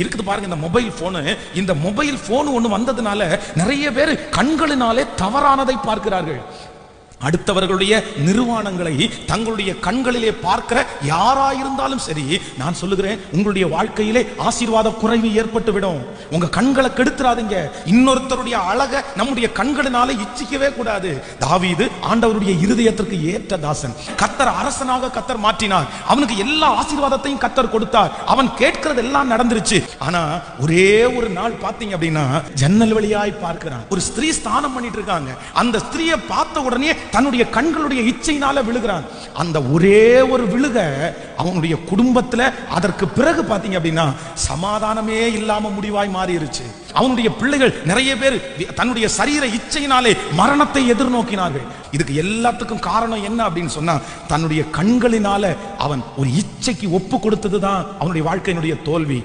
இருக்குது பாருங்க. இந்த மொபைல் போன் ஒண்ணு வந்ததுனால நிறைய பேர் கண்களினாலே தவறானதை பார்க்கிறார்கள். அடுத்தவர்களுடைய நிர்வாணங்களை தங்களுடைய கண்களிலே பார்க்கிற யாராயிருந்தாலும் சரி, நான் சொல்லுகிறேன், உங்களுடைய வாழ்க்கையிலே ஆசீர்வாத குறைவு ஏற்பட்டு விடும். உங்க கண்களை கெடுத்துறாதீங்க. இன்னொருத்தருடைய அழக நம்முடைய கண்களினாலே இச்சிக்கவே கூடாது. தாவீது ஆண்டவருடைய இருதயத்திற்கு ஏற்ற தாசன். கர்த்தர் அரசனாக கர்த்தர் மாற்றினார். அவனுக்கு எல்லா ஆசீர்வாதத்தையும் கர்த்தர் கொடுத்தார். அவன் கேட்கிறது எல்லாம் நடந்துருச்சு. ஆனா ஒரே ஒரு நாள் பாத்தீங்க அப்படின்னா, ஜன்னல் வழியாய் பார்க்கிறான். ஒரு ஸ்திரீ ஸ்நானம் பண்ணிட்டு இருக்காங்க. அந்த ஸ்திரீயை பார்த்த உடனே தன்னுடைய கண்களுடைய இச்சையினால விழுகிறான். அந்த ஒரே ஒரு விழுக அவனுடைய குடும்பத்துல அதற்கு பிறகு பாத்தீங்க அப்படின்னா சமாதானமே இல்லாம முடிவாய் மாறிடுச்சு. அவனுடைய பிள்ளைகள் நிறைய பேர் தன்னுடைய சரீர இச்சையினாலே மரணத்தை எதிர்நோக்கினார்கள். இதுக்கு எல்லாத்துக்கும் காரணம் என்ன அப்படின்னு சொன்னா, தன்னுடைய கண்களினால அவன் ஒரு இச்சைக்கு ஒப்பு கொடுத்ததுதான் அவனுடைய வாழ்க்கையினுடைய தோல்வி.